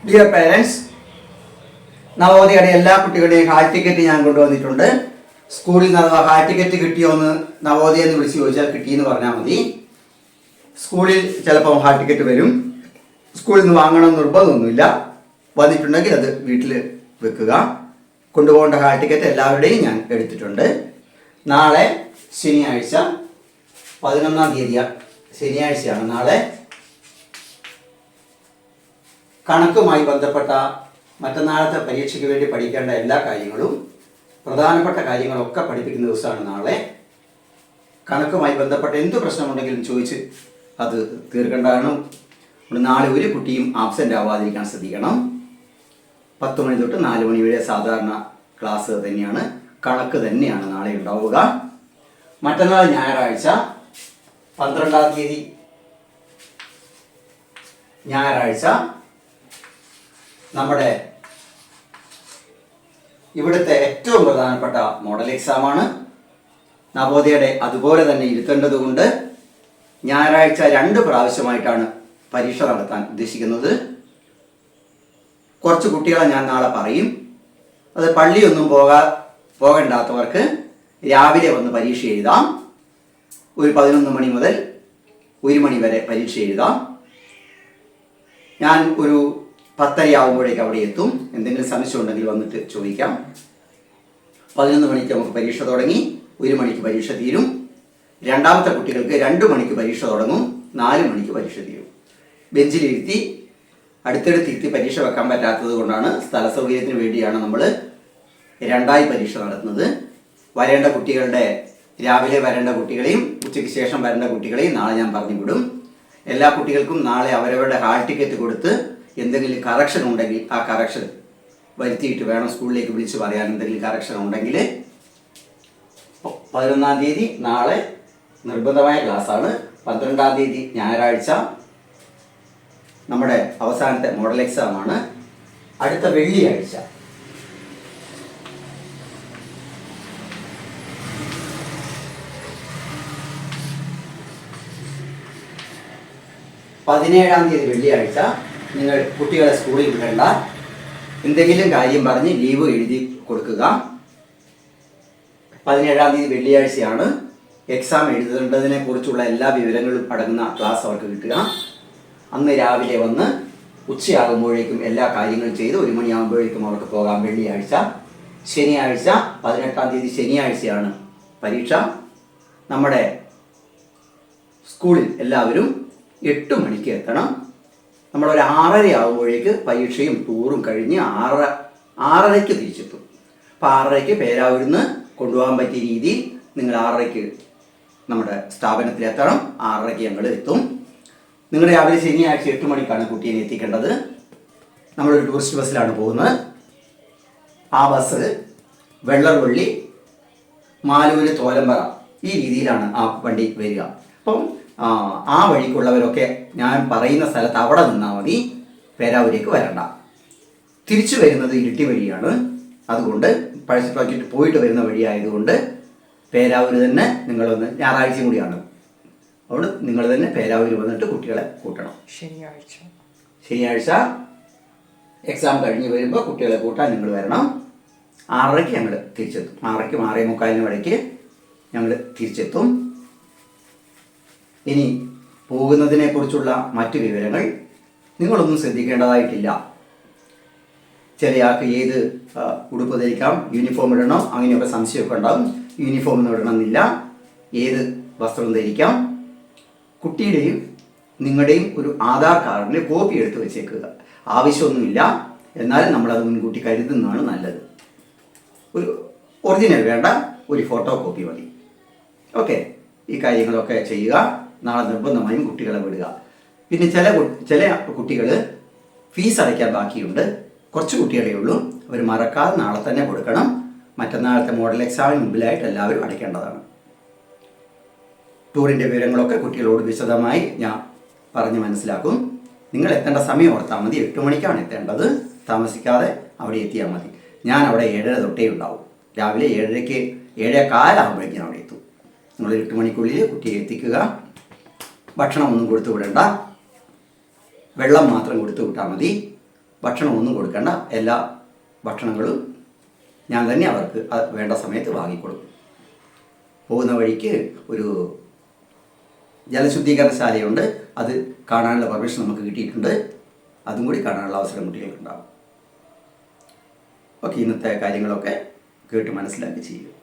Dear parents, നവോദയയുടെ എല്ലാ കുട്ടികളുടെയും hall ticket ഞാൻ കൊണ്ടുവന്നിട്ടുണ്ട്. സ്കൂളിൽ നിന്ന് അഥവാ ഹാൾ ടിക്കറ്റ് കിട്ടിയോ എന്ന് നവോദയ എന്ന് വിളിച്ച് ചോദിച്ചാൽ കിട്ടിയെന്ന് പറഞ്ഞാൽ മതി. സ്കൂളിൽ ചിലപ്പോൾ ഹാൾ ടിക്കറ്റ് വരും. സ്കൂളിൽ നിന്ന് വാങ്ങണം നിർബന്ധമൊന്നുമില്ല. വന്നിട്ടുണ്ടെങ്കിൽ അത് വീട്ടിൽ വെക്കുക. കൊണ്ടുപോകേണ്ട ഹാൾ ടിക്കറ്റ് എല്ലാവരുടെയും ഞാൻ എടുത്തിട്ടുണ്ട്. നാളെ ശനിയാഴ്ച 11-ാം തീയതി ശനിയാഴ്ചയാണ്. നാളെ കണക്കുമായി ബന്ധപ്പെട്ട മറ്റന്നാളത്തെ പരീക്ഷയ്ക്ക് വേണ്ടി പഠിക്കേണ്ട എല്ലാ കാര്യങ്ങളും, പ്രധാനപ്പെട്ട കാര്യങ്ങളൊക്കെ പഠിപ്പിക്കുന്ന ദിവസമാണ് നാളെ. കണക്കുമായി ബന്ധപ്പെട്ട എന്ത് പ്രശ്നമുണ്ടെങ്കിലും ചോദിച്ച് അത് തീർക്കേണ്ടതാണ്. നാളെ ഒരു കുട്ടിയും ആബ്സെൻ്റ് ആവാതിരിക്കാൻ ശ്രദ്ധിക്കണം. 10 മണി തൊട്ട് 4 മണി വരെ സാധാരണ ക്ലാസ് തന്നെയാണ്. കണക്ക് തന്നെയാണ് നാളെ ഉണ്ടാവുക. മറ്റന്നാൾ ഞായറാഴ്ച 12-ാം തീയതി ഞായറാഴ്ച നമ്മുടെ ഇവിടുത്തെ ഏറ്റവും പ്രധാനപ്പെട്ട മോഡൽ എക്സാമാണ്. നവോദയയുടെ അതുപോലെ തന്നെ ഇരുത്തേണ്ടതുകൊണ്ട് ഞായറാഴ്ച 2 പ്രാവശ്യമായിട്ടാണ് പരീക്ഷ നടത്താൻ ഉദ്ദേശിക്കുന്നത്. കുറച്ച് കുട്ടികളെ ഞാൻ നാളെ പറയും. അത് പള്ളിയൊന്നും പോകണ്ടാത്തവർക്ക് രാവിലെ വന്ന് പരീക്ഷ എഴുതാം. ഒരു 11 മണി മുതൽ 1 മണി വരെ പരീക്ഷ എഴുതാം. ഞാൻ ഒരു 10:30 ആകുമ്പോഴേക്ക് അവിടെ എത്തും. എന്തെങ്കിലും സംശയം ഉണ്ടെങ്കിൽ വന്നിട്ട് ചോദിക്കാം. 11 മണിക്ക് നമുക്ക് പരീക്ഷ തുടങ്ങി, 1 മണിക്ക് പരീക്ഷ തീരും. രണ്ടാമത്തെ കുട്ടികൾക്ക് 2 മണിക്ക് പരീക്ഷ തുടങ്ങും, 4 മണിക്ക് പരീക്ഷ തീരും. ബെഞ്ചിലിരുത്തി അടുത്തടുത്തിരുത്തി പരീക്ഷ വെക്കാൻ പറ്റാത്തത് കൊണ്ടാണ്, സ്ഥല സൗകര്യത്തിന് വേണ്ടിയാണ് നമ്മൾ 2ആയി പരീക്ഷ നടത്തുന്നത്. വരേണ്ട കുട്ടികളുടെ രാവിലെ വരേണ്ട കുട്ടികളെയും ഉച്ചയ്ക്ക് ശേഷം വരേണ്ട കുട്ടികളെയും നാളെ ഞാൻ പറഞ്ഞു വിടും. എല്ലാ കുട്ടികൾക്കും നാളെ അവരവരുടെ ഹാൾ ടിക്കറ്റ് കൊടുത്ത് എന്തെങ്കിലും കറക്ഷൻ ഉണ്ടെങ്കിൽ ആ കറക്ഷൻ വരുത്തിയിട്ട് വേണം സ്കൂളിലേക്ക് വിളിച്ച് പറയാൻ. എന്തെങ്കിലും കറക്ഷൻ ഉണ്ടെങ്കിൽ 11-ാം തീയതി നാളെ നിർബന്ധമായ ക്ലാസ്സാണ്. 12-ാം തീയതി ഞായറാഴ്ച നമ്മുടെ അവസാനത്തെ മോഡൽ എക്സാമാണ്. അടുത്ത വെള്ളിയാഴ്ച 17-ാം തീയതി വെള്ളിയാഴ്ച നിങ്ങൾ കുട്ടികളെ സ്കൂളിൽ വിടേണ്ട. എന്തെങ്കിലും കാര്യം പറഞ്ഞ് ലീവ് എഴുതി കൊടുക്കുക. 17-ാം തീയതി വെള്ളിയാഴ്ചയാണ്. എക്സാം എഴുതേണ്ടതിനെ കുറിച്ചുള്ള എല്ലാ വിവരങ്ങളും അടങ്ങുന്ന ക്ലാസ് അവർക്ക് കിട്ടുക. അന്ന് രാവിലെ വന്ന് ഉച്ചയാകുമ്പോഴേക്കും എല്ലാ കാര്യങ്ങളും ചെയ്ത് 1 മണിയാകുമ്പോഴേക്കും അവർക്ക് പോകാം. വെള്ളിയാഴ്ച. ശനിയാഴ്ച 18-ാം തീയതി ശനിയാഴ്ചയാണ് പരീക്ഷ. നമ്മുടെ സ്കൂളിൽ എല്ലാവരും 8 മണിക്ക് എത്തണം. നമ്മളൊരു 6:30 ആകുമ്പോഴേക്ക് പരീക്ഷയും ടൂറും കഴിഞ്ഞ് 6:30ക്ക് തിരിച്ചെത്തും. അപ്പോൾ 6:30ക്ക് പേരാവൂരിൽ നിന്ന് കൊണ്ടുപോകാൻ പറ്റിയ രീതിയിൽ നിങ്ങൾ 6:30ക്ക് നമ്മുടെ സ്ഥാപനത്തിലെത്തണം. 6:30ക്ക് ഞങ്ങൾ എത്തും. നിങ്ങൾ രാവിലെ ശനിയാഴ്ച 8 മണിക്കാണ് കുട്ടീനെ എത്തിക്കേണ്ടത്. നമ്മളൊരു ടൂറിസ്റ്റ് ബസ്സിലാണ് പോകുന്നത്. ആ ബസ് വെള്ളർവള്ളി, മാലൂര്, തോലമ്പറ ഈ രീതിയിലാണ് ആ വണ്ടി വരിക. അപ്പം ആ വഴിക്കുള്ളവരൊക്കെ ഞാൻ പറയുന്ന സ്ഥലത്ത് അവിടെ നിന്നാൽ മതി. പേരാവൂരേക്ക് വരണ്ട. തിരിച്ചു വരുന്നത് ഇരിട്ടി വഴിയാണ്. അതുകൊണ്ട് പഴശ്ശിപ്പാക്കിയിട്ട് പോയിട്ട് വരുന്ന വഴിയായതുകൊണ്ട് പേരാവൂര് തന്നെ നിങ്ങളൊന്ന്, ഞായറാഴ്ചയും കൂടിയാണ്, അതുകൊണ്ട് നിങ്ങൾ തന്നെ പേരാവൂര് വന്നിട്ട് കുട്ടികളെ കൂട്ടണം. ശനിയാഴ്ച എക്സാം കഴിഞ്ഞ് വരുമ്പോൾ കുട്ടികളെ കൂട്ടാൻ നിങ്ങൾ വരണം. 6:30ക്ക് ഞങ്ങൾ തിരിച്ചെത്തും. 6:00-ക്കും 6:45 ഇടയ്ക്ക് ഞങ്ങൾ തിരിച്ചെത്തും. ഇനി പോകുന്നതിനെ കുറിച്ചുള്ള മറ്റു വിവരങ്ങൾ നിങ്ങളൊന്നും ശ്രദ്ധിക്കേണ്ടതായിട്ടില്ല. ചിലയാൾക്ക് ഏത് ഉടുപ്പ് ധരിക്കാം, യൂണിഫോം ഇടണം, അങ്ങനെയൊക്കെ സംശയമൊക്കെ ഉണ്ടാകും. യൂണിഫോം ഒന്നും ഇടണമെന്നില്ല. ഏത് വസ്ത്രം ധരിക്കാം. കുട്ടിയുടെയും നിങ്ങളുടെയും ഒരു ആധാർ കാർഡിൻ്റെ കോപ്പി എടുത്ത് വെച്ചേക്കുക. ആവശ്യമൊന്നുമില്ല, എന്നാലും നമ്മളത് മുൻകൂട്ടി കരുതുന്നതാണ് നല്ലത്. ഒരു ഒറിജിനൽ വേണ്ട, ഒരു ഫോട്ടോ കോപ്പി മതി. ഓക്കെ, ഈ കാര്യങ്ങളൊക്കെ ചെയ്യുക. നാളെ നിർബന്ധമായും കുട്ടികളെ വിടുക. പിന്നെ ചില കുട്ടികൾ ഫീസ് അടയ്ക്കാൻ ബാക്കിയുണ്ട്. കുറച്ച് കുട്ടികളേ ഉള്ളൂ. അവർ മറക്കാതെ നാളെ തന്നെ കൊടുക്കണം. മറ്റന്നാളത്തെ മോഡൽ എക്സാമിന് മുമ്പിലായിട്ട് എല്ലാവരും അടയ്ക്കേണ്ടതാണ്. ടൂറിൻ്റെ വിവരങ്ങളൊക്കെ കുട്ടികളോട് വിശദമായി ഞാൻ പറഞ്ഞ് മനസ്സിലാക്കും. നിങ്ങൾ എത്തേണ്ട സമയം ഓർത്താൽ മതി. 8 മണിക്കാണ് എത്തേണ്ടത്. താമസിക്കാതെ അവിടെ എത്തിയാൽ മതി. ഞാൻ അവിടെ 7:30 തൊട്ടേ ഉണ്ടാവും. രാവിലെ 7:30-ക്ക് 7:15 ആകുമ്പോഴേക്കും അവിടെ എത്തും. നിങ്ങൾ 8 മണിക്കുള്ളിൽ കുട്ടിയെ എത്തിക്കുക. ഭക്ഷണം ഒന്നും കൊടുത്തു വിടണ്ട, വെള്ളം മാത്രം കൊടുത്തു വിട്ടാൽ മതി. ഭക്ഷണമൊന്നും കൊടുക്കേണ്ട, എല്ലാ ഭക്ഷണങ്ങളും ഞാൻ തന്നെ അവർക്ക് വേണ്ട സമയത്ത് വാങ്ങിക്കൊടുക്കും. പോകുന്ന വഴിക്ക് ഒരു ജലശുദ്ധീകരണശാലയുണ്ട്, അത് കാണാനുള്ള പെർമിഷൻ നമുക്ക് കിട്ടിയിട്ടുണ്ട്. അതും കൂടി കാണാനുള്ള അവസരം കുട്ടികൾക്കുണ്ടാകും. ഓക്കെ, ഇന്നത്തെ കാര്യങ്ങളൊക്കെ കേട്ട് മനസ്സിലാക്കി ചെയ്യുക.